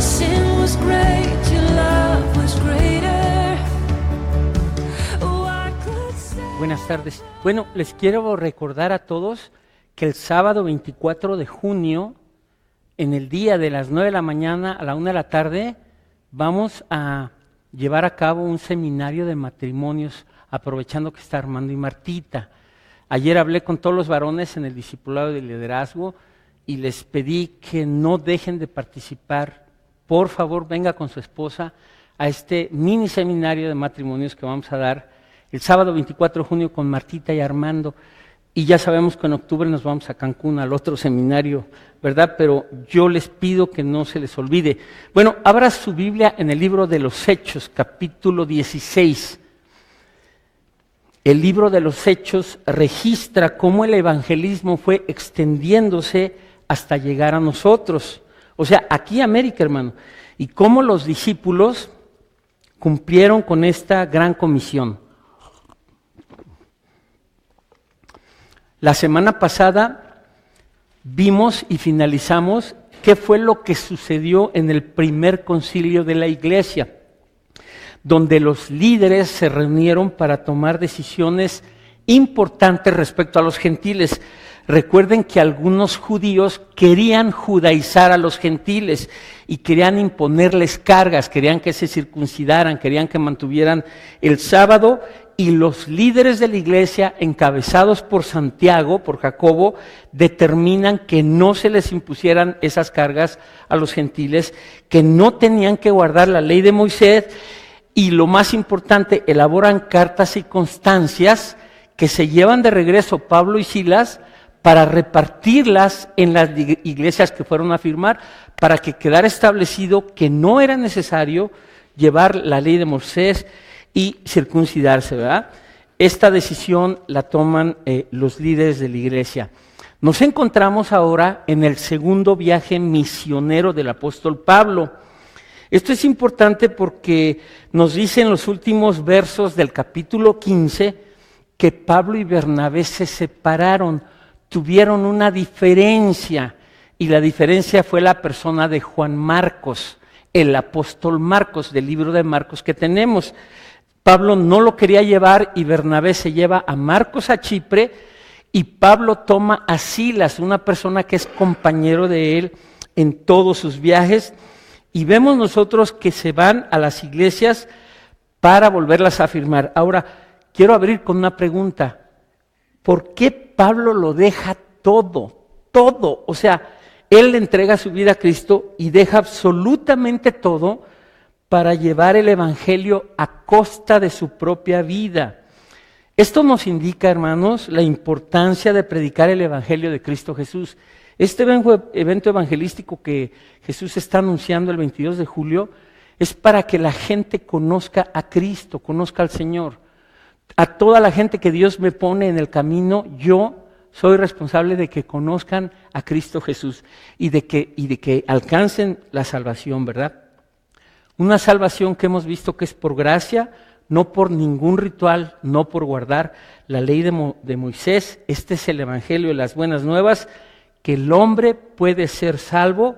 sin was great, your love was greater. Oh, I could say. Buenas tardes. Bueno, les quiero recordar a todos que el sábado 24 de junio, en el día de las 9 de la mañana a la 1 de la tarde, vamos a llevar a cabo un seminario de matrimonios, aprovechando que está Armando y Martita. Ayer hablé con todos los varones en el discipulado de liderazgo y les pedí que no dejen de participar. Por favor, venga con su esposa a este mini seminario de matrimonios que vamos a dar el sábado 24 de junio con Martita y Armando. Y ya sabemos que en octubre nos vamos a Cancún al otro seminario, ¿verdad? Pero yo les pido que no se les olvide. Bueno, abra su Biblia en el libro de los Hechos, capítulo 16. El libro de los Hechos registra cómo el evangelismo fue extendiéndose hasta llegar a nosotros. O sea, aquí América, hermano. Y cómo los discípulos cumplieron con esta gran comisión. La semana pasada vimos y finalizamos qué fue lo que sucedió en el primer concilio de la iglesia, donde los líderes se reunieron para tomar decisiones importantes respecto a los gentiles. Recuerden que algunos judíos querían judaizar a los gentiles y querían imponerles cargas, querían que se circuncidaran, querían que mantuvieran el sábado. Y los líderes de la iglesia, encabezados por Santiago, por Jacobo, determinan que no se les impusieran esas cargas a los gentiles, que no tenían que guardar la ley de Moisés y lo más importante, elaboran cartas y constancias que se llevan de regreso Pablo y Silas para repartirlas en las iglesias que fueron a firmar, para que quedara establecido que no era necesario llevar la ley de Moisés y circuncidarse, ¿verdad? Esta decisión la toman los líderes de la iglesia. Nos encontramos ahora en el segundo viaje misionero del apóstol Pablo. Esto es importante porque nos dice en los últimos versos del capítulo 15 que Pablo y Bernabé se separaron, tuvieron una diferencia, y la diferencia fue la persona de Juan Marcos, el apóstol Marcos, del libro de Marcos que tenemos. Pablo no lo quería llevar y Bernabé se lleva a Marcos a Chipre y Pablo toma a Silas, una persona que es compañero de él en todos sus viajes, y vemos nosotros que se van a las iglesias para volverlas a firmar. Ahora, quiero abrir con una pregunta. ¿Por qué Pablo lo deja todo? Todo. O sea, él le entrega su vida a Cristo y deja absolutamente todo para llevar el evangelio a costa de su propia vida. Esto nos indica, hermanos, la importancia de predicar el evangelio de Cristo Jesús. Este evento evangelístico que Jesús está anunciando el 22 de julio es para que la gente conozca a Cristo, conozca al Señor. A toda la gente que Dios me pone en el camino, yo soy responsable de que conozcan a Cristo Jesús y de que alcancen la salvación, ¿verdad? Una salvación que hemos visto que es por gracia, no por ningún ritual, no por guardar la ley de Moisés. Este es el evangelio de las buenas nuevas, que el hombre puede ser salvo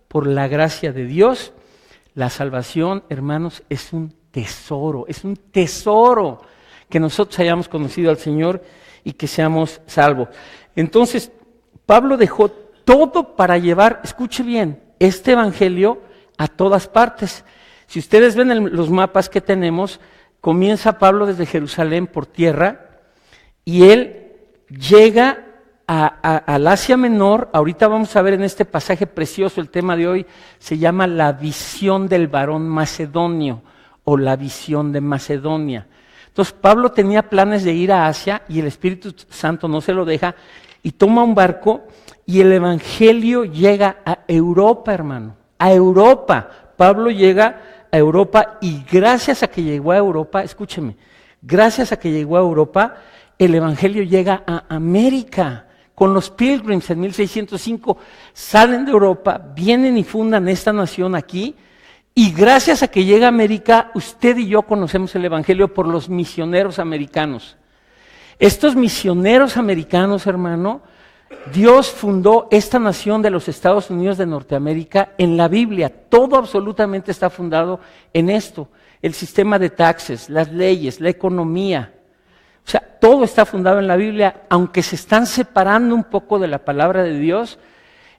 por la gracia de Dios. La salvación, hermanos, es un tesoro que nosotros hayamos conocido al Señor y que seamos salvos. Entonces, Pablo dejó todo para llevar, escuche bien, este evangelio a todas partes. Si ustedes ven los mapas que tenemos, comienza Pablo desde Jerusalén por tierra y él llega al Asia Menor. Ahorita vamos a ver en este pasaje precioso, el tema de hoy se llama la visión del varón macedonio o la visión de Macedonia. Entonces Pablo tenía planes de ir a Asia y el Espíritu Santo no se lo deja y toma un barco y el evangelio llega a Europa, hermano, a Europa. Pablo llega a Europa y gracias a que llegó a Europa, escúcheme, gracias a que llegó a Europa, el evangelio llega a América. Con los Pilgrims en 1605 salen de Europa, vienen y fundan esta nación aquí, y gracias a que llega a América, usted y yo conocemos el evangelio por los misioneros americanos. Estos misioneros americanos, hermano, Dios fundó esta nación de los Estados Unidos de Norteamérica en la Biblia. Todo absolutamente está fundado en esto. El sistema de taxes, las leyes, la economía. O sea, todo está fundado en la Biblia, aunque se están separando un poco de la palabra de Dios.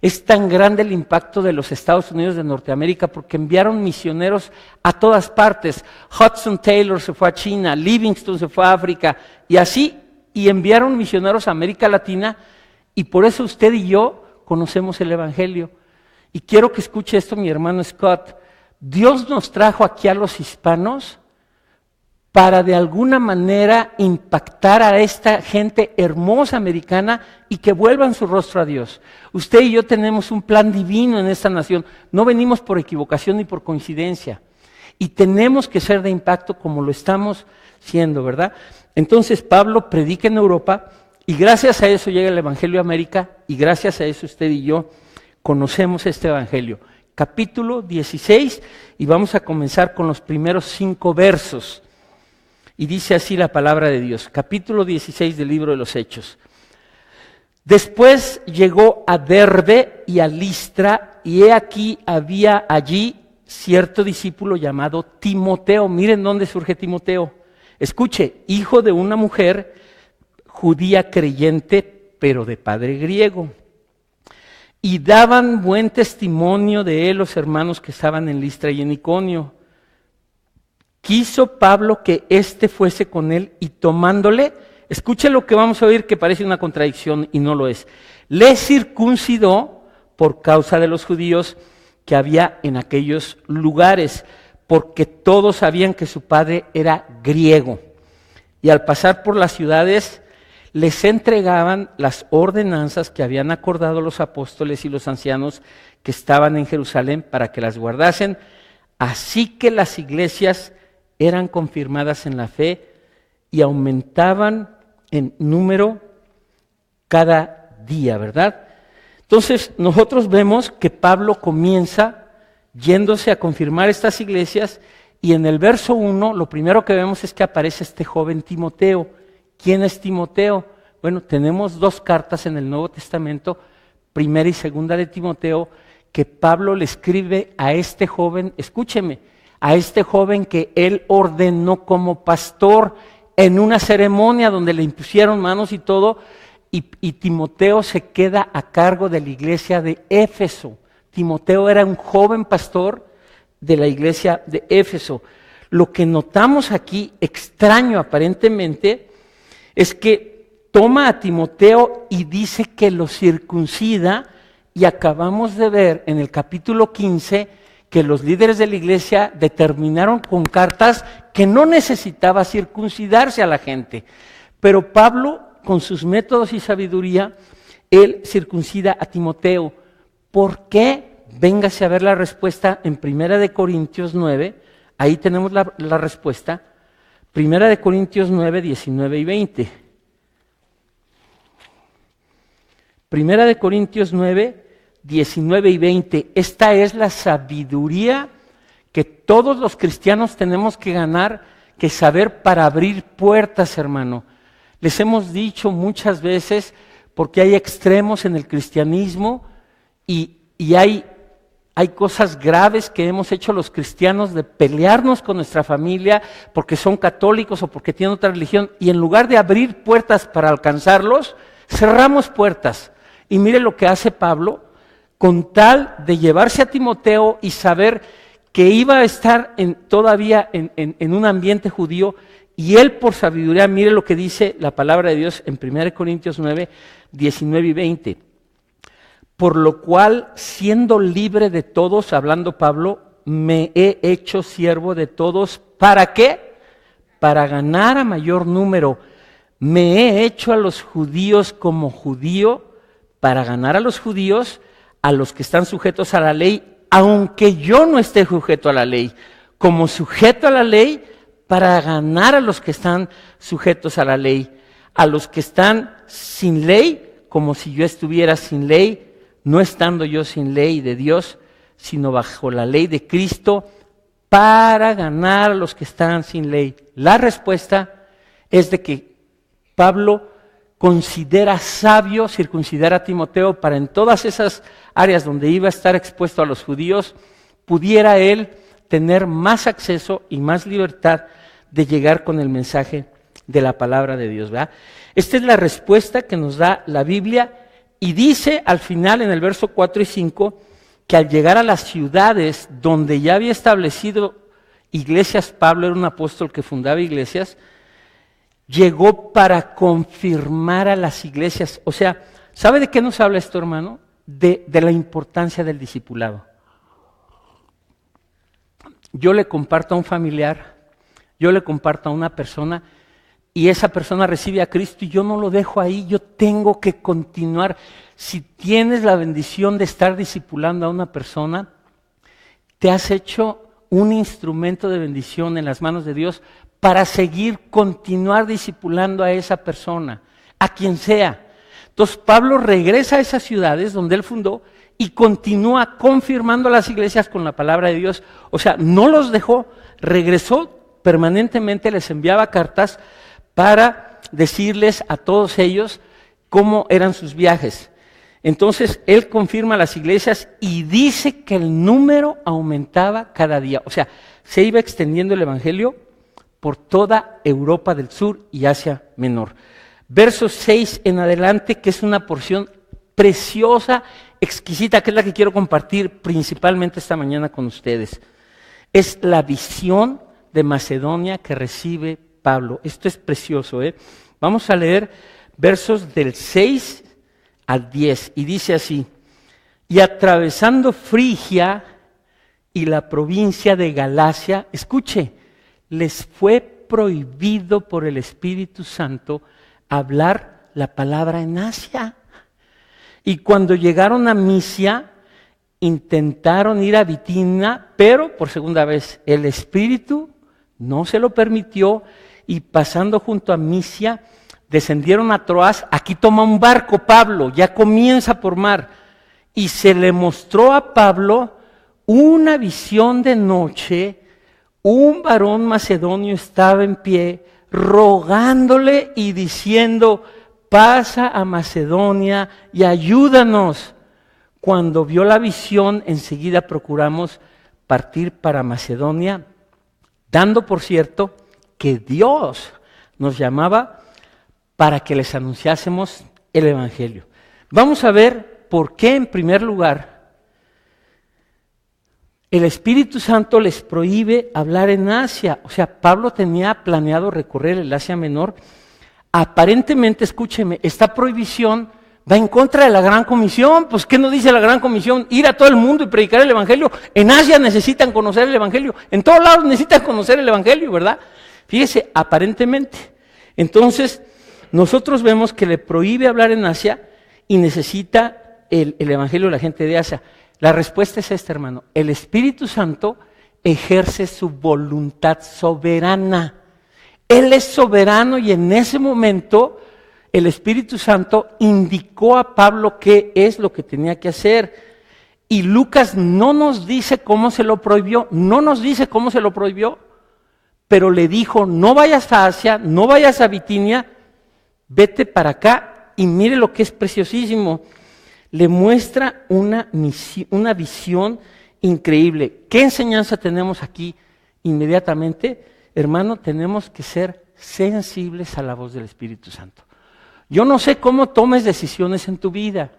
Es tan grande el impacto de los Estados Unidos de Norteamérica porque enviaron misioneros a todas partes. Hudson Taylor se fue a China, Livingstone se fue a África y así, y enviaron misioneros a América Latina, y por eso usted y yo conocemos el Evangelio. Y quiero que escuche esto mi hermano Scott. Dios nos trajo aquí a los hispanos para de alguna manera impactar a esta gente hermosa americana y que vuelvan su rostro a Dios. Usted y yo tenemos un plan divino en esta nación. No venimos por equivocación ni por coincidencia. Y tenemos que ser de impacto como lo estamos siendo, ¿verdad? Entonces Pablo predica en Europa y gracias a eso llega el Evangelio a América y gracias a eso usted y yo conocemos este Evangelio. Capítulo 16 y vamos a comenzar con los primeros 5 versos. Y dice así la palabra de Dios, capítulo 16 del libro de los Hechos. Después llegó a Derbe y a Listra, y he aquí había allí cierto discípulo llamado Timoteo. Miren dónde surge Timoteo. Escuche, hijo de una mujer judía creyente, pero de padre griego. Y daban buen testimonio de él los hermanos que estaban en Listra y en Iconio. Quiso Pablo que éste fuese con él y tomándole, escuche lo que vamos a oír que parece una contradicción y no lo es, le circuncidó por causa de los judíos que había en aquellos lugares, porque todos sabían que su padre era griego. Y al pasar por las ciudades les entregaban las ordenanzas que habían acordado los apóstoles y los ancianos que estaban en Jerusalén para que las guardasen, así que las iglesias eran confirmadas en la fe y aumentaban en número cada día, ¿verdad? Entonces nosotros vemos que Pablo comienza yéndose a confirmar estas iglesias y en el verso 1 lo primero que vemos es que aparece este joven Timoteo. ¿Quién es Timoteo? Bueno, tenemos 2 cartas en el Nuevo Testamento, primera y segunda de Timoteo, que Pablo le escribe a este joven, escúcheme, a este joven que él ordenó como pastor en una ceremonia donde le impusieron manos y todo, y Timoteo se queda a cargo de la iglesia de Éfeso. Timoteo era un joven pastor de la iglesia de Éfeso. Lo que notamos aquí, extraño aparentemente, es que toma a Timoteo y dice que lo circuncida, y acabamos de ver en el capítulo 15 que los líderes de la iglesia determinaron con cartas que no necesitaba circuncidarse a la gente. Pero Pablo, con sus métodos y sabiduría, él circuncida a Timoteo. ¿Por qué? Véngase a ver la respuesta en 1 Corintios 9. Ahí tenemos la respuesta. 1 Corintios 9, 19 y 20. 1 Corintios 9, 19 y 20. Esta es la sabiduría que todos los cristianos tenemos que ganar, que saber para abrir puertas, hermano. Les hemos dicho muchas veces, porque hay extremos en el cristianismo y hay cosas graves que hemos hecho los cristianos de pelearnos con nuestra familia porque son católicos o porque tienen otra religión, y en lugar de abrir puertas para alcanzarlos, cerramos puertas. Y mire lo que hace Pablo, con tal de llevarse a Timoteo y saber que iba a estar todavía en un ambiente judío, y él por sabiduría, mire lo que dice la palabra de Dios en 1 Corintios 9, 19 y 20. Por lo cual, siendo libre de todos, hablando Pablo, me he hecho siervo de todos. ¿Para qué? Para ganar a mayor número. Me he hecho a los judíos como judío, para ganar a los judíos, a los que están sujetos a la ley, aunque yo no esté sujeto a la ley, como sujeto a la ley, para ganar a los que están sujetos a la ley, a los que están sin ley, como si yo estuviera sin ley, no estando yo sin ley de Dios, sino bajo la ley de Cristo, para ganar a los que están sin ley. La respuesta es de que Pablo considera sabio circuncidar a Timoteo para en todas esas áreas donde iba a estar expuesto a los judíos, pudiera él tener más acceso y más libertad de llegar con el mensaje de la palabra de Dios, ¿verdad? Esta es la respuesta que nos da la Biblia y dice al final en el verso 4 y 5 que al llegar a las ciudades donde ya había establecido iglesias, Pablo era un apóstol que fundaba iglesias, llegó para confirmar a las iglesias. O sea, ¿sabe de qué nos habla esto, hermano? De la importancia del discipulado. Yo le comparto a un familiar, yo le comparto a una persona y esa persona recibe a Cristo y yo no lo dejo ahí, yo tengo que continuar. Si tienes la bendición de estar discipulando a una persona, te has hecho un instrumento de bendición en las manos de Dios para continuar discipulando a esa persona, a quien sea. Entonces Pablo regresa a esas ciudades donde él fundó y continúa confirmando a las iglesias con la palabra de Dios. O sea, no los dejó, regresó permanentemente, les enviaba cartas para decirles a todos ellos cómo eran sus viajes. Entonces, él confirma a las iglesias y dice que el número aumentaba cada día. O sea, se iba extendiendo el evangelio por toda Europa del Sur y Asia Menor. Verso 6 en adelante, que es una porción preciosa, exquisita, que es la que quiero compartir principalmente esta mañana con ustedes. Es la visión de Macedonia que recibe Pablo. Esto es precioso, ¿eh? Vamos a leer versos del 6 al 10 y dice así: y atravesando Frigia y la provincia de Galacia, escuche, les fue prohibido por el Espíritu Santo hablar la palabra en Asia. Y cuando llegaron a Misia, intentaron ir a Bitinia, pero por segunda vez el Espíritu no se lo permitió y pasando junto a Misia, descendieron a Troas. Aquí toma un barco Pablo, ya comienza por mar, y se le mostró a Pablo una visión de noche. Un varón macedonio estaba en pie, rogándole y diciendo: pasa a Macedonia y ayúdanos. Cuando vio la visión, enseguida procuramos partir para Macedonia, dando por cierto que Dios nos llamaba para que les anunciásemos el Evangelio. Vamos a ver por qué, en primer lugar, el Espíritu Santo les prohíbe hablar en Asia. O sea, Pablo tenía planeado recorrer el Asia Menor. Aparentemente, escúcheme, esta prohibición va en contra de la Gran Comisión. Pues, ¿qué nos dice la Gran Comisión? Ir a todo el mundo y predicar el Evangelio. En Asia necesitan conocer el Evangelio. En todos lados necesitan conocer el Evangelio, ¿verdad? Fíjese, aparentemente. Entonces, nosotros vemos que le prohíbe hablar en Asia y necesita el Evangelio de la gente de Asia. La respuesta es esta, hermano. El Espíritu Santo ejerce su voluntad soberana. Él es soberano y en ese momento el Espíritu Santo indicó a Pablo qué es lo que tenía que hacer. Y Lucas no nos dice cómo se lo prohibió, pero le dijo: no vayas a Asia, no vayas a Bitinia, vete para acá. Y mire lo que es preciosísimo. Le muestra una visión increíble. ¿Qué enseñanza tenemos aquí inmediatamente? Hermano, tenemos que ser sensibles a la voz del Espíritu Santo. Yo no sé cómo tomes decisiones en tu vida,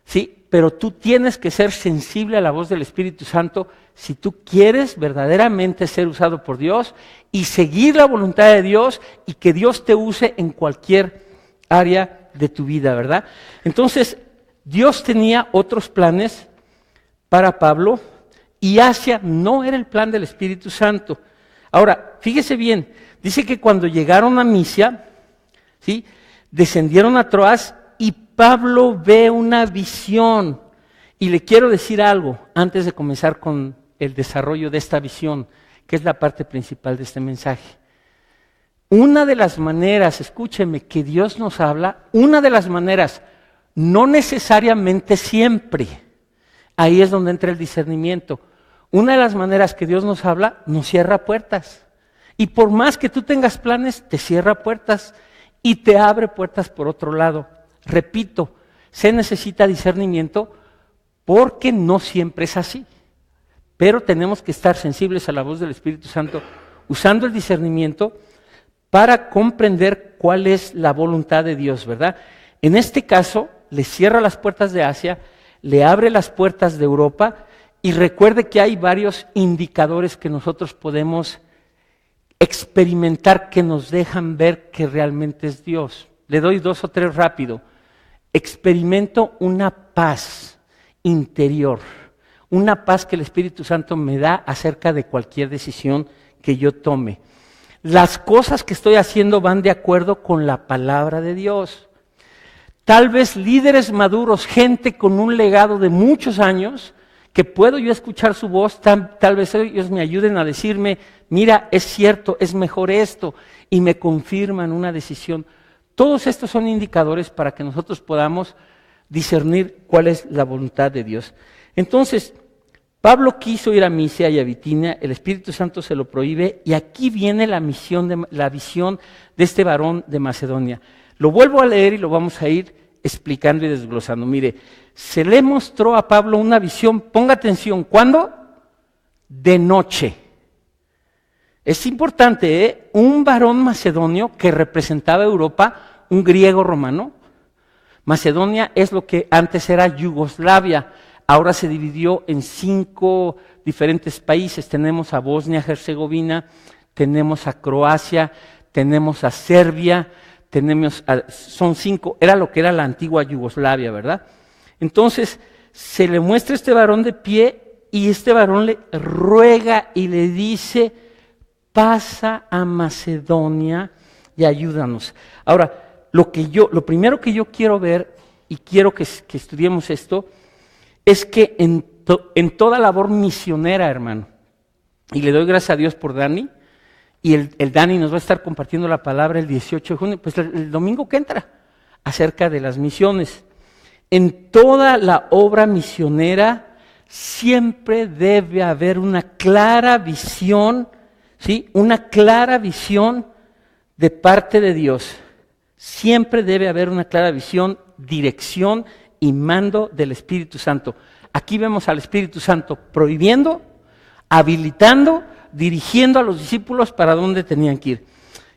sí, pero tú tienes que ser sensible a la voz del Espíritu Santo si tú quieres verdaderamente ser usado por Dios y seguir la voluntad de Dios y que Dios te use en cualquier área de tu vida, ¿verdad? Entonces, Dios tenía otros planes para Pablo y Asia no era el plan del Espíritu Santo. Ahora, fíjese bien, dice que cuando llegaron a Misia, ¿sí?, descendieron a Troas y Pablo ve una visión. Y le quiero decir algo antes de comenzar con el desarrollo de esta visión, que es la parte principal de este mensaje. Una de las maneras, escúcheme, que Dios nos habla, una de las maneras, no necesariamente siempre, ahí es donde entra el discernimiento. Una de las maneras que Dios nos habla, nos cierra puertas. Y por más que tú tengas planes, te cierra puertas. y te abre puertas por otro lado. Repito, se necesita discernimiento porque no siempre es así. Pero tenemos que estar sensibles a la voz del Espíritu Santo, usando el discernimiento para comprender cuál es la voluntad de Dios, ¿verdad? En este caso, le cierra las puertas de Asia, le abre las puertas de Europa, y recuerde que hay varios indicadores que nosotros podemos experimentar que nos dejan ver que realmente es Dios. Le doy 2 o 3 rápido. Experimento una paz interior, una paz que el Espíritu Santo me da acerca de cualquier decisión que yo tome. Las cosas que estoy haciendo van de acuerdo con la palabra de Dios. Tal vez líderes maduros, gente con un legado de muchos años, que puedo yo escuchar su voz, tal vez ellos me ayuden a decirme, mira, es cierto, es mejor esto, y me confirman una decisión. Todos estos son indicadores para que nosotros podamos discernir cuál es la voluntad de Dios. Entonces, Pablo quiso ir a Misia y a Bitinia, el Espíritu Santo se lo prohíbe, y aquí viene la visión de este varón de Macedonia. Lo vuelvo a leer y lo vamos a ir explicando y desglosando. Mire, se le mostró a Pablo una visión, ponga atención, ¿cuándo? De noche. Es importante, ¿eh? Un varón macedonio que representaba a Europa, un griego romano. Macedonia es lo que antes era Yugoslavia, ahora se dividió en 5 diferentes países. Tenemos a Bosnia-Herzegovina, tenemos a Croacia, tenemos a Serbia, son 5, era lo que era la antigua Yugoslavia, ¿verdad? Entonces, se le muestra este varón de pie y este varón le ruega y le dice, pasa a Macedonia y ayúdanos. Ahora, lo primero que yo quiero ver y quiero que estudiemos esto, es que en toda labor misionera, hermano, y le doy gracias a Dios por Dani, y el Dani nos va a estar compartiendo la palabra el 18 de junio, pues el domingo que entra, acerca de las misiones. En toda la obra misionera siempre debe haber una clara visión, ¿sí? Una clara visión de parte de Dios. Siempre debe haber una clara visión, dirección y mando del Espíritu Santo. Aquí vemos al Espíritu Santo prohibiendo, habilitando, dirigiendo a los discípulos para dónde tenían que ir.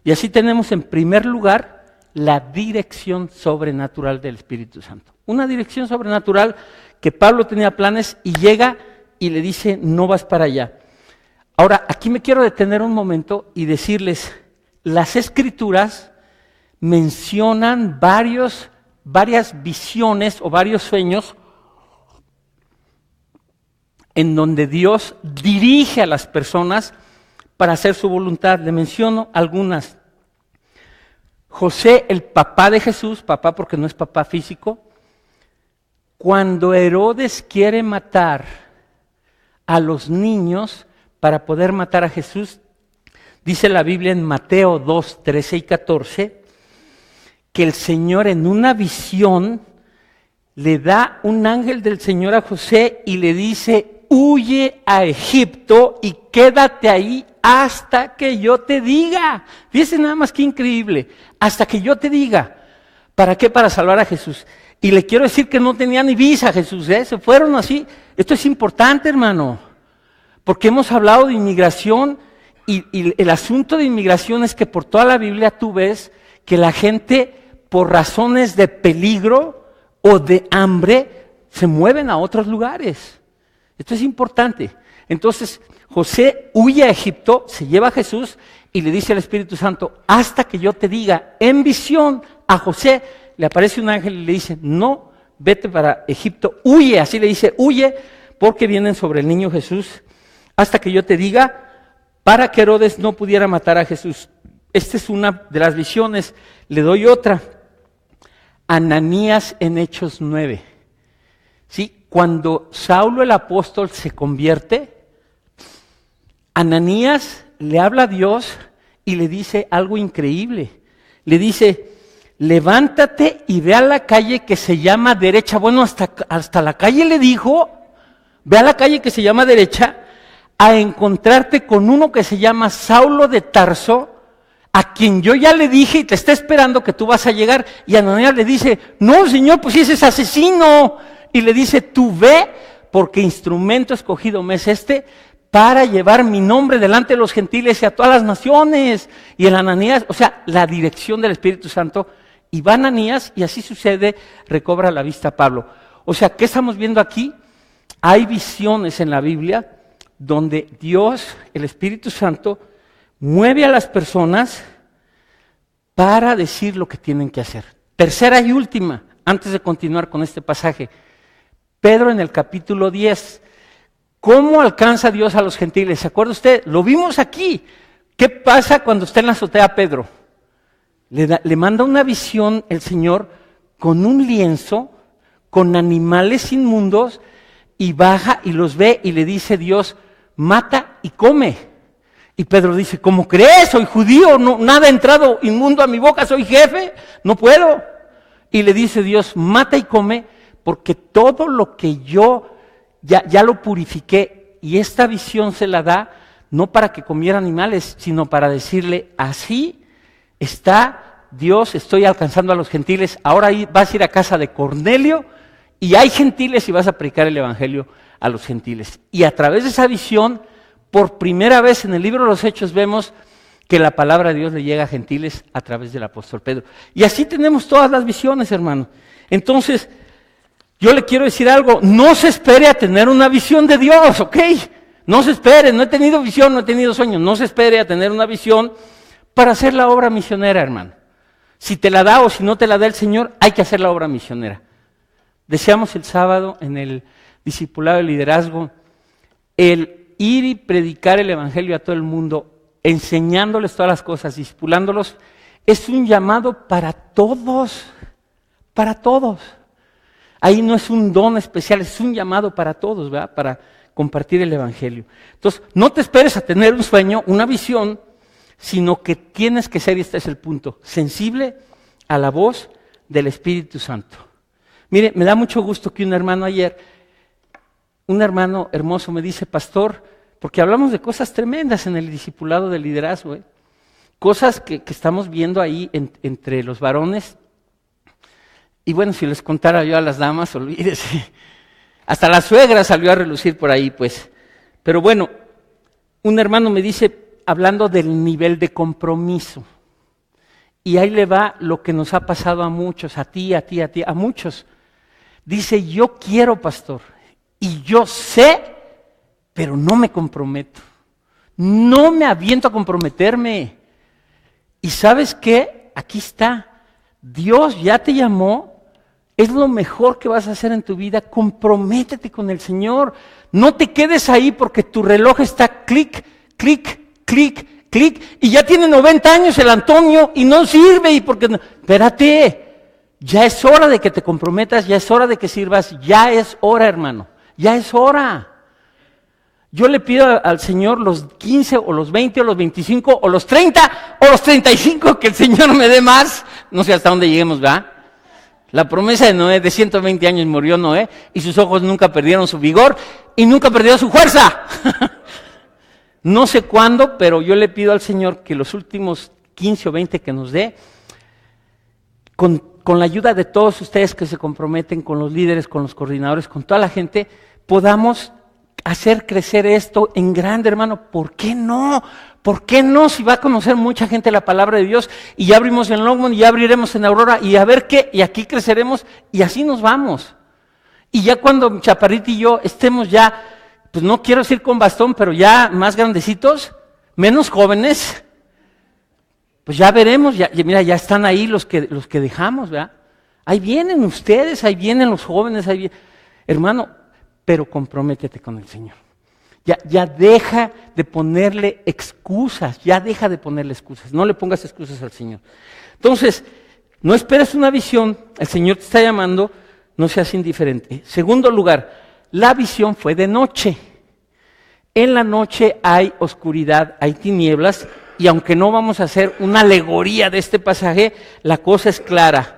Y así tenemos en primer lugar la dirección sobrenatural del Espíritu Santo. Una dirección sobrenatural que Pablo tenía planes y llega y le dice, no vas para allá. Ahora, aquí me quiero detener un momento y decirles, las Escrituras mencionan varias visiones o varios sueños en donde Dios dirige a las personas para hacer su voluntad. Le menciono algunas. José, el papá de Jesús, papá porque no es papá físico, cuando Herodes quiere matar a los niños para poder matar a Jesús, dice la Biblia en Mateo 2, 13 y 14, que el Señor en una visión le da un ángel del Señor a José y le dice, huye a Egipto y quédate ahí hasta que yo te diga. Fíjense nada más que increíble, hasta que yo te diga. ¿Para qué? Para salvar a Jesús. Y le quiero decir que no tenía ni visa Jesús, se fueron así. Esto es importante, hermano, porque hemos hablado de inmigración y el asunto de inmigración es que por toda la Biblia tú ves que la gente por razones de peligro o de hambre se mueven a otros lugares. Esto es importante. Entonces, José huye a Egipto, se lleva a Jesús y le dice al Espíritu Santo, hasta que yo te diga, en visión a José, le aparece un ángel y le dice, no, vete para Egipto, huye, así le dice, huye, porque vienen sobre el niño Jesús, hasta que yo te diga, para que Herodes no pudiera matar a Jesús. Esta es una de las visiones. Le doy otra. Ananías en Hechos 9. ¿Sí? Cuando Saulo el apóstol se convierte, Ananías le habla a Dios y le dice algo increíble. Le dice, levántate y ve a la calle que se llama derecha. Bueno, hasta la calle le dijo, ve a la calle que se llama derecha a encontrarte con uno que se llama Saulo de Tarso, a quien yo ya le dije y te está esperando que tú vas a llegar. Y Ananías le dice, no, Señor, pues si ese es asesino. Y le dice, tú ve, porque instrumento escogido me es este para llevar mi nombre delante de los gentiles y a todas las naciones. Y el Ananías, o sea, la dirección del Espíritu Santo, y va Ananías, y así sucede, recobra la vista Pablo. O sea, ¿qué estamos viendo aquí? Hay visiones en la Biblia donde Dios, el Espíritu Santo, mueve a las personas para decir lo que tienen que hacer. Tercera y última, antes de continuar con este pasaje. Pedro en el capítulo 10. ¿Cómo alcanza Dios a los gentiles? ¿Se acuerda usted? Lo vimos aquí. ¿Qué pasa cuando está en la azotea Pedro? Le manda una visión el Señor con un lienzo, con animales inmundos, y baja y los ve y le dice Dios, mata y come. Y Pedro dice, ¿cómo crees? Soy judío, no, nada ha entrado inmundo a mi boca, soy jefe, no puedo. Y le dice Dios, mata y come, porque todo lo que yo ya lo purifiqué. Y esta visión se la da no para que comiera animales, sino para decirle, así está Dios, estoy alcanzando a los gentiles. Ahora vas a ir a casa de Cornelio y hay gentiles y vas a predicar el evangelio a los gentiles. Y a través de esa visión, por primera vez en el libro de los Hechos vemos que la palabra de Dios le llega a gentiles a través del apóstol Pedro. Y así tenemos todas las visiones, hermano. Entonces, yo le quiero decir algo, no se espere a tener una visión de Dios, ¿ok? No se espere, no he tenido visión, no he tenido sueño, no se espere a tener una visión para hacer la obra misionera, hermano. Si te la da o si no te la da el Señor, hay que hacer la obra misionera. Deseamos el sábado en el discipulado de liderazgo el ir y predicar el evangelio a todo el mundo, enseñándoles todas las cosas, discipulándolos, es un llamado para todos, para todos. Ahí no es un don especial, es un llamado para todos, ¿verdad? Para compartir el evangelio. Entonces, no te esperes a tener un sueño, una visión, sino que tienes que ser, y este es el punto, sensible a la voz del Espíritu Santo. Mire, me da mucho gusto que un hermano ayer, un hermano hermoso me dice, pastor, porque hablamos de cosas tremendas en el discipulado del liderazgo, cosas que estamos viendo ahí entre los varones. Y bueno, si les contara yo a las damas, olvídese. Hasta la suegra salió a relucir por ahí, pues. Pero bueno, un hermano me dice, hablando del nivel de compromiso. Y ahí le va lo que nos ha pasado a muchos, a ti, a muchos. Dice, yo quiero, pastor, y yo sé, pero no me comprometo. No me aviento a comprometerme. ¿Y sabes qué? Aquí está. Dios ya te llamó. Es lo mejor que vas a hacer en tu vida. Comprométete con el Señor. No te quedes ahí porque tu reloj está clic, clic, clic, clic. Y ya tiene 90 años el Antonio y no sirve. Y porque no. Espérate. Ya es hora de que te comprometas. Ya es hora de que sirvas. Ya es hora, hermano. Ya es hora. Yo le pido al Señor los 15 o los 20 o los 25 o los 30 o los 35 que el Señor me dé más. No sé hasta dónde lleguemos, ¿verdad? La promesa de Noé, de 120 años murió Noé y sus ojos nunca perdieron su vigor y nunca perdió su fuerza. No sé cuándo, pero yo le pido al Señor que los últimos 15 o 20 que nos dé, con la ayuda de todos ustedes que se comprometen, con los líderes, con los coordinadores, con toda la gente, podamos hacer crecer esto en grande, hermano. ¿Por qué no? ¿Por qué no? Si va a conocer mucha gente la palabra de Dios y ya abrimos en Longmont y ya abriremos en Aurora y a ver qué, y aquí creceremos y así nos vamos. Y ya cuando Chaparrita y yo estemos ya, pues no quiero decir con bastón, pero ya más grandecitos, menos jóvenes, pues ya veremos, mira, ya están ahí los que dejamos, ¿verdad? Ahí vienen ustedes, ahí vienen los jóvenes, hermano, pero comprométete con el Señor. Ya deja de ponerle excusas, no le pongas excusas al Señor. Entonces, no esperes una visión, el Señor te está llamando, no seas indiferente. Segundo lugar, la visión fue de noche. En la noche hay oscuridad, hay tinieblas, y aunque no vamos a hacer una alegoría de este pasaje, la cosa es clara.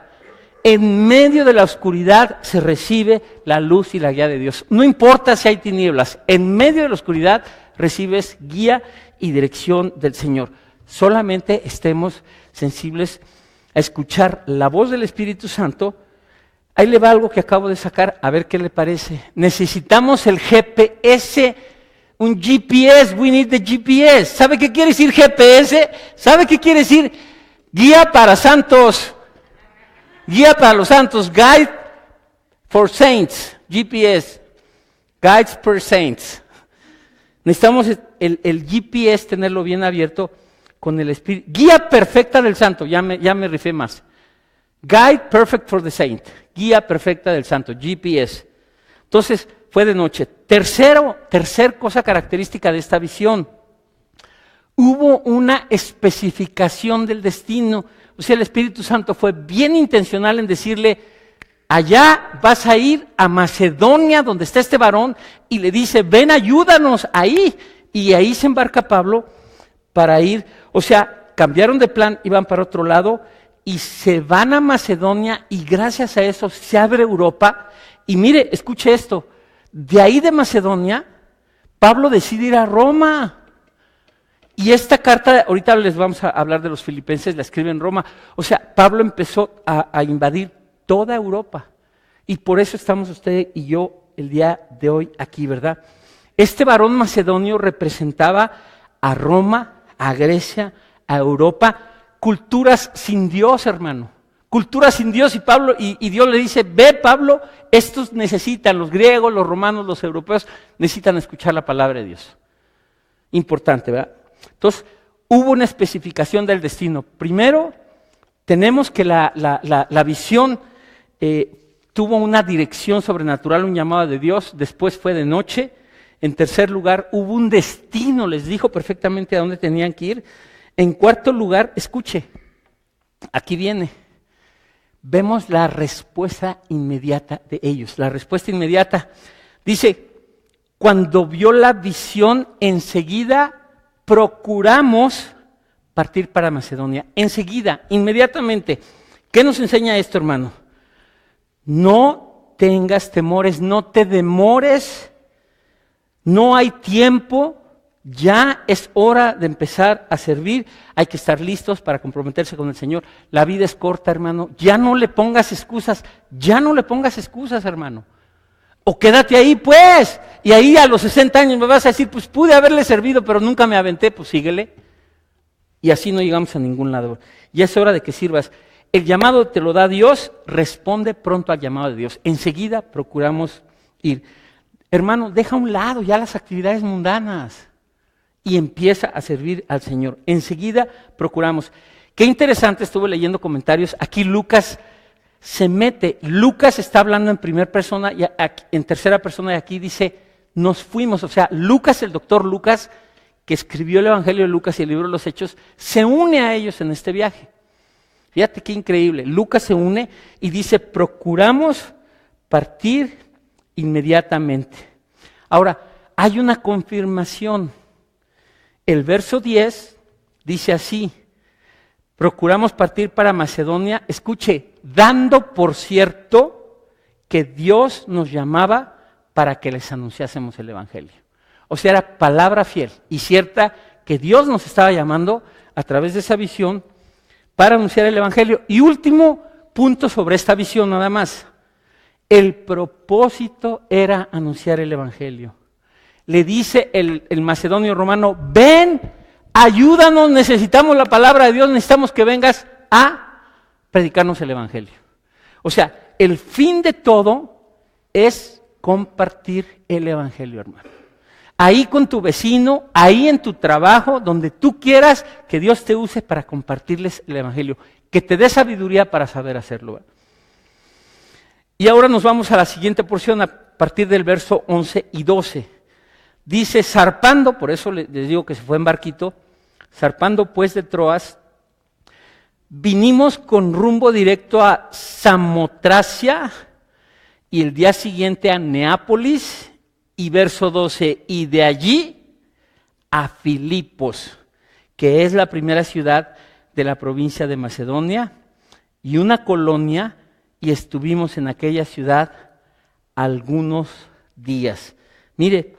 En medio de la oscuridad se recibe la luz y la guía de Dios. No importa si hay tinieblas, en medio de la oscuridad recibes guía y dirección del Señor. solamente estemos sensibles a escuchar la voz del Espíritu Santo. Ahí le va algo que acabo de sacar, a ver qué le parece. Necesitamos el GPS, un GPS, we need the GPS. ¿Sabe qué quiere decir GPS? ¿Sabe qué quiere decir? Guía para santos, guía para los santos, guide for saints, GPS, guides per saints. Necesitamos el GPS tenerlo bien abierto con el Espíritu. Guía perfecta del santo, ya me rifé más. Guide perfect for the saint, guía perfecta del santo, GPS. Entonces, fue de noche. Tercer cosa característica de esta visión. Hubo una especificación del destino. O sea, el Espíritu Santo fue bien intencional en decirle, allá vas a ir a Macedonia, donde está este varón, y le dice, ven, ayúdanos ahí. Y ahí se embarca Pablo para ir. O sea, cambiaron de plan, iban para otro lado, y se van a Macedonia, y gracias a eso se abre Europa. Y mire, escuche esto, de ahí de Macedonia, Pablo decide ir a Roma. Y esta carta, ahorita les vamos a hablar de los filipenses, la escribe en Roma. O sea, Pablo empezó a invadir toda Europa. Y por eso estamos usted y yo el día de hoy aquí, ¿verdad? Este varón macedonio representaba a Roma, a Grecia, a Europa, culturas sin Dios, hermano. Culturas sin Dios, y Pablo, y Dios le dice, ve Pablo, estos necesitan, los griegos, los romanos, los europeos, necesitan escuchar la palabra de Dios. Importante, ¿verdad? Entonces, hubo una especificación del destino. Primero, tenemos que la visión tuvo una dirección sobrenatural, un llamado de Dios. Después fue de noche. En tercer lugar, hubo un destino, les dijo perfectamente a dónde tenían que ir. En cuarto lugar, escuche, aquí viene, vemos la respuesta inmediata de ellos. La respuesta inmediata dice, cuando vio la visión, enseguida procuramos partir para Macedonia. Enseguida, inmediatamente. ¿Qué nos enseña esto, hermano? No tengas temores, no te demores, no hay tiempo, ya es hora de empezar a servir, hay que estar listos para comprometerse con el Señor. La vida es corta, hermano, ya no le pongas excusas, hermano. O quédate ahí, pues, y ahí a los 60 años me vas a decir, pues pude haberle servido, pero nunca me aventé, pues síguele. Y así no llegamos a ningún lado. Ya es hora de que sirvas. El llamado te lo da Dios, responde pronto al llamado de Dios. Enseguida procuramos ir. Hermano, deja a un lado ya las actividades mundanas y empieza a servir al Señor. Enseguida procuramos. Qué interesante, estuve leyendo comentarios. Aquí Lucas se mete, Lucas está hablando en primera persona y en tercera persona, y aquí dice, nos fuimos. O sea, Lucas, el doctor Lucas, que escribió el Evangelio de Lucas y el libro de los Hechos, se une a ellos en este viaje. Fíjate qué increíble. Lucas se une y dice, procuramos partir inmediatamente. Ahora, hay una confirmación. El verso 10 dice así, procuramos partir para Macedonia, escuche, dando por cierto que Dios nos llamaba para que les anunciásemos el Evangelio. O sea, era palabra fiel y cierta que Dios nos estaba llamando a través de esa visión para anunciar el Evangelio. Y último punto sobre esta visión nada más. El propósito era anunciar el Evangelio. Le dice el macedonio romano, ven, ayúdanos, necesitamos la palabra de Dios, necesitamos que vengas a predicarnos el Evangelio. O sea, el fin de todo es compartir el Evangelio, hermano. Ahí con tu vecino, ahí en tu trabajo, donde tú quieras que Dios te use para compartirles el Evangelio, que te dé sabiduría para saber hacerlo. Y ahora nos vamos a la siguiente porción, a partir del verso 11 y 12. Dice, zarpando, por eso les digo que se fue en barquito, zarpando pues de Troas, vinimos con rumbo directo a Samotracia y el día siguiente a Neápolis. Y verso 12, y de allí a Filipos, que es la primera ciudad de la provincia de Macedonia, y una colonia, y estuvimos en aquella ciudad algunos días. Mire,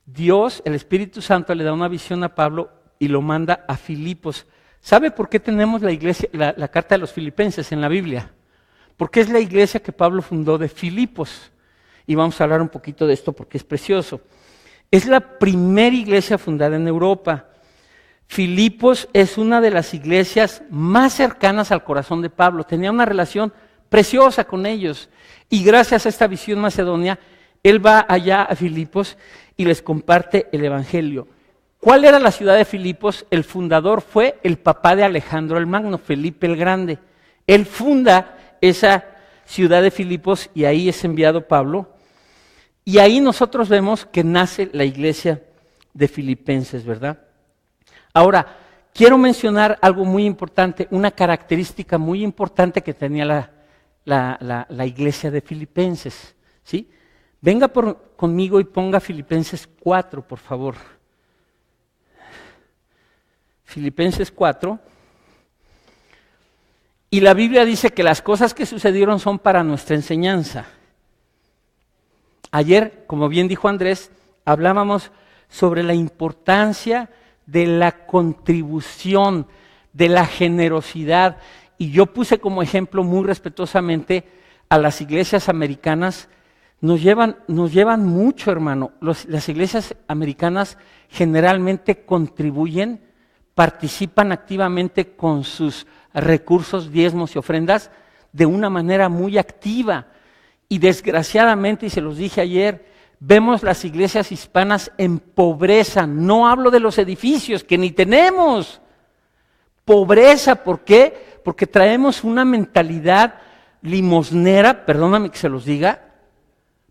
Dios, el Espíritu Santo, le da una visión a Pablo y lo manda a Filipos. ¿Sabe por qué tenemos la iglesia, la carta de los Filipenses en la Biblia? Porque es la iglesia que Pablo fundó de Filipos. Y vamos a hablar un poquito de esto porque es precioso. Es la primera iglesia fundada en Europa. Filipos es una de las iglesias más cercanas al corazón de Pablo. Tenía una relación preciosa con ellos. Y gracias a esta visión macedonia, él va allá a Filipos y les comparte el evangelio. ¿Cuál era la ciudad de Filipos? El fundador fue el papá de Alejandro el Magno, Felipe el Grande. Él funda esa ciudad de Filipos y ahí es enviado Pablo. Y ahí nosotros vemos que nace la iglesia de Filipenses, ¿verdad? Ahora, quiero mencionar algo muy importante, una característica muy importante que tenía la iglesia de Filipenses, ¿sí? Venga conmigo y ponga Filipenses 4, por favor. Filipenses 4. Y la Biblia dice que las cosas que sucedieron son para nuestra enseñanza. Ayer, como bien dijo Andrés, hablábamos sobre la importancia de la contribución, de la generosidad. Y yo puse como ejemplo muy respetuosamente a las iglesias americanas. Nos llevan mucho, hermano. Las iglesias americanas generalmente contribuyen, participan activamente con sus recursos, diezmos y ofrendas de una manera muy activa. Y desgraciadamente, y se los dije ayer, vemos las iglesias hispanas en pobreza. No hablo de los edificios, que ni tenemos. Pobreza, ¿por qué? Porque traemos una mentalidad limosnera, perdóname que se los diga,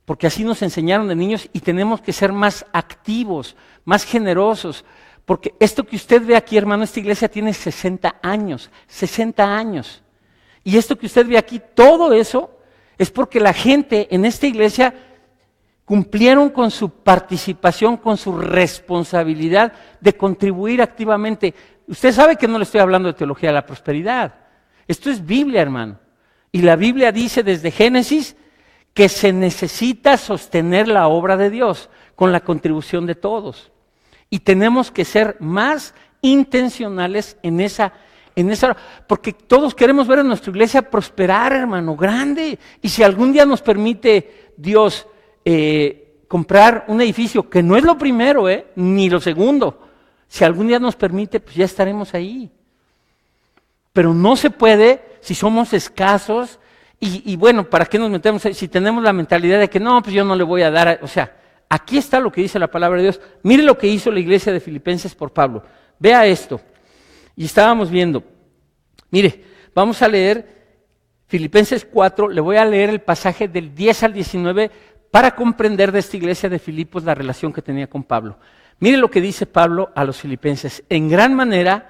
porque así nos enseñaron de niños y tenemos que ser más activos, más generosos. Porque esto que usted ve aquí, hermano, esta iglesia tiene 60 años, 60 años. Y esto que usted ve aquí, todo eso es porque la gente en esta iglesia cumplieron con su participación, con su responsabilidad de contribuir activamente. Usted sabe que no le estoy hablando de teología de la prosperidad. Esto es Biblia, hermano. Y la Biblia dice desde Génesis que se necesita sostener la obra de Dios con la contribución de todos. Y tenemos que ser más intencionales en esa, porque todos queremos ver a nuestra iglesia prosperar, hermano, grande. Y si algún día nos permite Dios comprar un edificio, que no es lo primero, ni lo segundo, si algún día nos permite, pues ya estaremos ahí. Pero no se puede si somos escasos y bueno, ¿para qué nos metemos ahí? Si tenemos la mentalidad de que no, pues yo no le voy a dar, o sea, aquí está lo que dice la palabra de Dios. Mire lo que hizo la iglesia de Filipenses por Pablo. Vea esto. Y estábamos viendo. Mire, vamos a leer Filipenses 4. Le voy a leer el pasaje del 10 al 19 para comprender de esta iglesia de Filipos la relación que tenía con Pablo. Mire lo que dice Pablo a los filipenses. En gran manera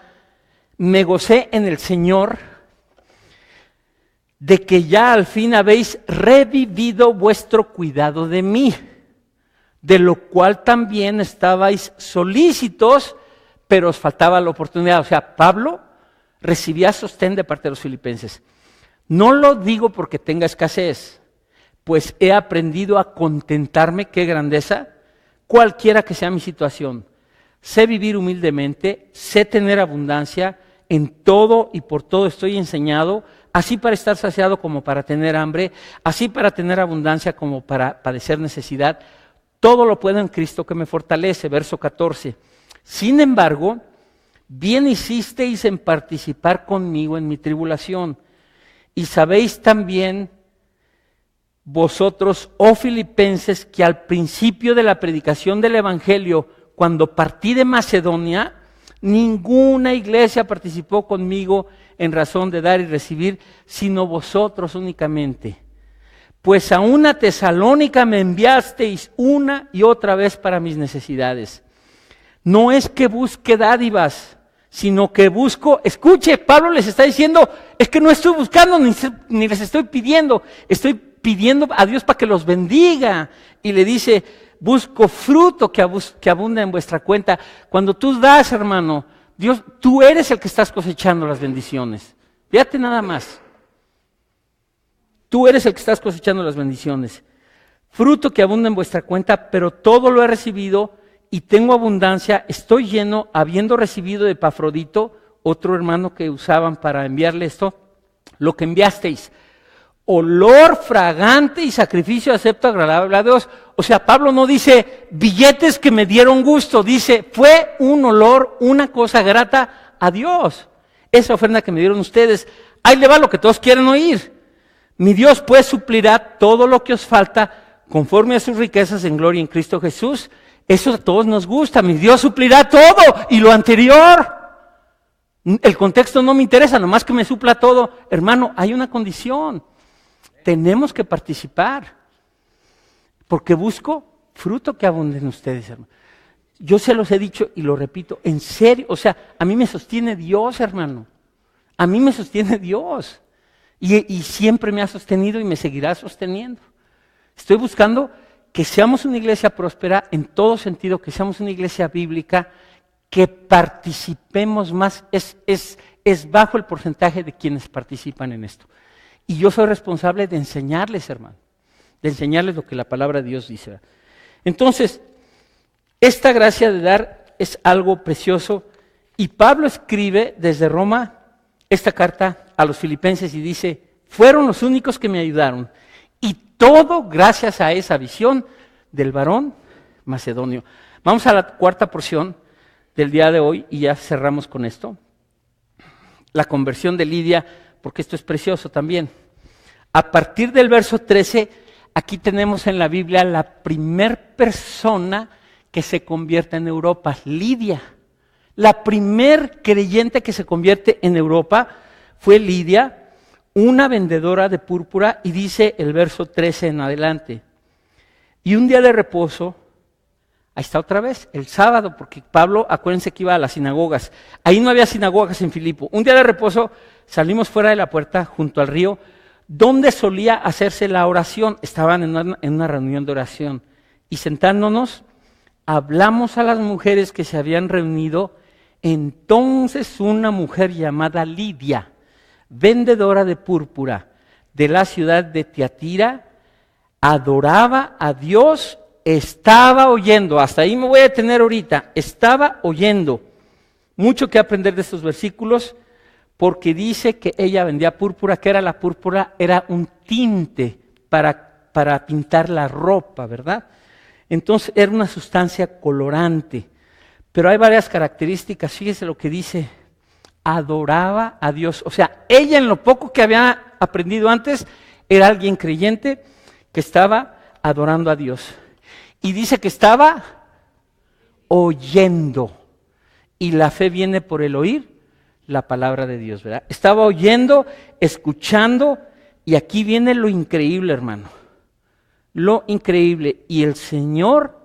me gocé en el Señor de que ya al fin habéis revivido vuestro cuidado de mí, de lo cual también estabais solícitos, pero os faltaba la oportunidad. O sea, Pablo recibía sostén de parte de los filipenses. No lo digo porque tenga escasez, pues he aprendido a contentarme, qué grandeza, cualquiera que sea mi situación. Sé vivir humildemente, sé tener abundancia, en todo y por todo estoy enseñado, así para estar saciado como para tener hambre, así para tener abundancia como para padecer necesidad. Todo lo puedo en Cristo que me fortalece, verso 14. Sin embargo, bien hicisteis en participar conmigo en mi tribulación. Y sabéis también vosotros, oh filipenses, que al principio de la predicación del Evangelio, cuando partí de Macedonia, ninguna iglesia participó conmigo en razón de dar y recibir, sino vosotros únicamente. Pues a una Tesalónica me enviasteis una y otra vez para mis necesidades. No es que busque dádivas, sino que busco, escuche, Pablo les está diciendo, es que no estoy buscando ni les estoy pidiendo a Dios para que los bendiga. Y le dice, busco fruto que abunda en vuestra cuenta. Cuando tú das, hermano, Dios, tú eres el que estás cosechando las bendiciones. Fíjate nada más. Tú eres el que estás cosechando las bendiciones. Fruto que abunda en vuestra cuenta, pero todo lo he recibido y tengo abundancia, estoy lleno, habiendo recibido de Epafrodito, otro hermano que usaban para enviarle esto, lo que enviasteis, olor fragante y sacrificio acepto agradable a Dios. O sea, Pablo no dice billetes que me dieron gusto, dice fue un olor, una cosa grata a Dios. Esa ofrenda que me dieron ustedes, ahí le va lo que todos quieren oír. Mi Dios pues suplirá todo lo que os falta conforme a sus riquezas en gloria en Cristo Jesús. Eso a todos nos gusta, mi Dios suplirá todo y lo anterior. El contexto no me interesa, nomás que me supla todo. Hermano, hay una condición. Tenemos que participar, porque busco fruto que abunde en ustedes, hermano. Yo se los he dicho y lo repito, en serio, o sea, a mí me sostiene Dios, hermano. A mí me sostiene Dios. Y siempre me ha sostenido y me seguirá sosteniendo. Estoy buscando que seamos una iglesia próspera en todo sentido, que seamos una iglesia bíblica, que participemos más, es bajo el porcentaje de quienes participan en esto. Y yo soy responsable de enseñarles, hermano, de enseñarles lo que la palabra de Dios dice. Entonces, esta gracia de dar es algo precioso. Y Pablo escribe desde Roma esta carta a los filipenses y dice, fueron los únicos que me ayudaron. Y todo gracias a esa visión del varón macedonio. Vamos a la cuarta porción del día de hoy y ya cerramos con esto. La conversión de Lidia, porque esto es precioso también. A partir del verso 13, aquí tenemos en la Biblia la primer persona que se convierte en Europa, Lidia. La primer creyente que se convierte en Europa fue Lidia, una vendedora de púrpura, y dice el verso 13 en adelante. Y un día de reposo, ahí está otra vez, el sábado, porque Pablo, acuérdense que iba a las sinagogas. Ahí no había sinagogas en Filipo. Un día de reposo salimos fuera de la puerta junto al río, donde solía hacerse la oración. Estaban en una reunión de oración. Y sentándonos, hablamos a las mujeres que se habían reunido. Entonces una mujer llamada Lidia, vendedora de púrpura de la ciudad de Tiatira, adoraba a Dios, estaba oyendo, hasta ahí me voy a detener ahorita, estaba oyendo. Mucho que aprender de estos versículos, porque dice que ella vendía púrpura. ¿Qué era la púrpura? Era un tinte para pintar la ropa, ¿verdad? Entonces era una sustancia colorante. Pero hay varias características, fíjese lo que dice, adoraba a Dios. O sea, ella en lo poco que había aprendido antes, era alguien creyente que estaba adorando a Dios. Y dice que estaba oyendo. Y la fe viene por el oír la palabra de Dios, ¿verdad? Estaba oyendo, escuchando, y aquí viene lo increíble, hermano. Lo increíble. Y el Señor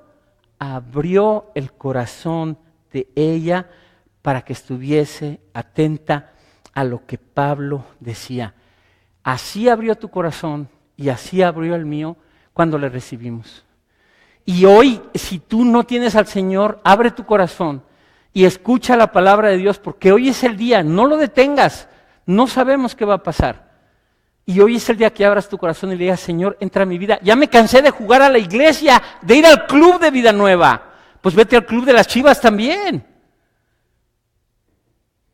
abrió el corazón de ella para que estuviese atenta a lo que Pablo decía. Así abrió tu corazón y así abrió el mío cuando le recibimos. Y hoy, si tú no tienes al Señor, abre tu corazón y escucha la palabra de Dios, porque hoy es el día, no lo detengas, no sabemos qué va a pasar. Y hoy es el día que abras tu corazón y le digas, Señor, entra a mi vida. Ya me cansé de jugar a la iglesia, de ir al club de Vida Nueva. Pues vete al club de las Chivas también.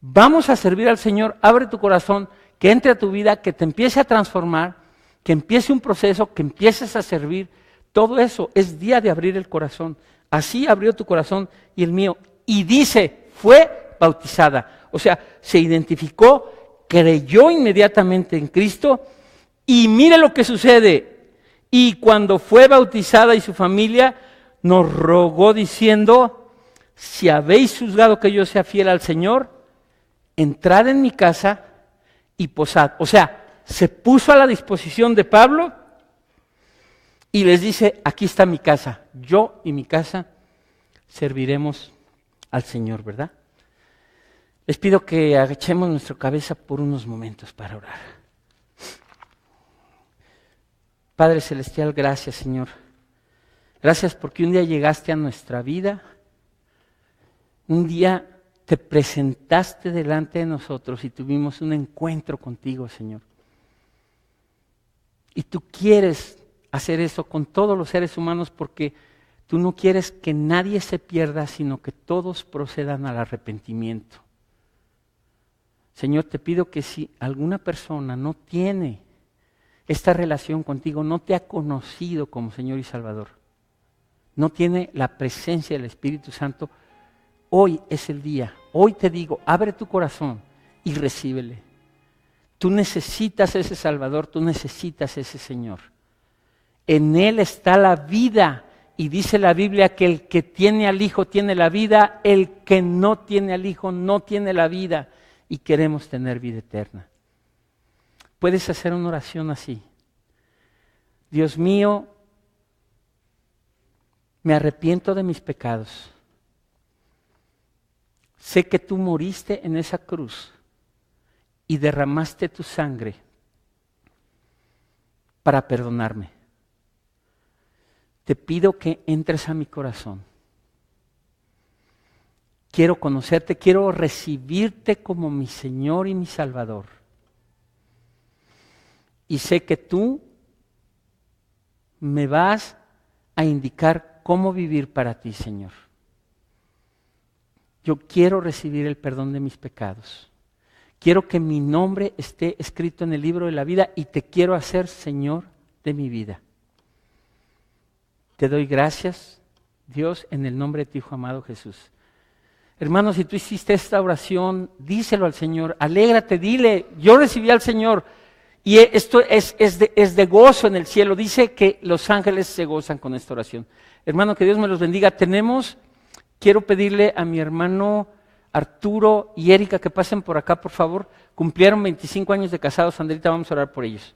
Vamos a servir al Señor, abre tu corazón, que entre a tu vida, que te empiece a transformar, que empiece un proceso, que empieces a servir. Todo eso es día de abrir el corazón. Así abrió tu corazón y el mío. Y dice, fue bautizada. O sea, se identificó, creyó inmediatamente en Cristo y mire lo que sucede. Y cuando fue bautizada y su familia, nos rogó diciendo, si habéis juzgado que yo sea fiel al Señor, entrad en mi casa y posad. O sea, se puso a la disposición de Pablo y les dice, aquí está mi casa, yo y mi casa serviremos al Señor, ¿verdad? Les pido que agachemos nuestra cabeza por unos momentos para orar. Padre Celestial, gracias, Señor. Gracias porque un día llegaste a nuestra vida, un día te presentaste delante de nosotros y tuvimos un encuentro contigo, Señor. Y tú quieres hacer eso con todos los seres humanos porque Tú no quieres que nadie se pierda, sino que todos procedan al arrepentimiento. Señor, te pido que si alguna persona no tiene esta relación contigo, no te ha conocido como Señor y Salvador, no tiene la presencia del Espíritu Santo, hoy es el día. Hoy te digo, abre tu corazón y recíbele. Tú necesitas ese Salvador, tú necesitas ese Señor. En Él está la vida. Y dice la Biblia que el que tiene al Hijo tiene la vida, el que no tiene al Hijo no tiene la vida. Y queremos tener vida eterna. Puedes hacer una oración así. Dios mío, me arrepiento de mis pecados. Sé que tú moriste en esa cruz y derramaste tu sangre para perdonarme. Te pido que entres a mi corazón. Quiero conocerte, quiero recibirte como mi Señor y mi Salvador. Y sé que tú me vas a indicar cómo vivir para ti, Señor. Yo quiero recibir el perdón de mis pecados. Quiero que mi nombre esté escrito en el libro de la vida y te quiero hacer Señor de mi vida. Te doy gracias, Dios, en el nombre de tu Hijo amado Jesús. Hermano, si tú hiciste esta oración, díselo al Señor, alégrate, dile, yo recibí al Señor. Y esto es de gozo en el cielo. Dice que los ángeles se gozan con esta oración. Hermano, que Dios me los bendiga. Quiero pedirle a mi hermano Arturo y Erika que pasen por acá, por favor. Cumplieron 25 años de casados, Sandrita, vamos a orar por ellos.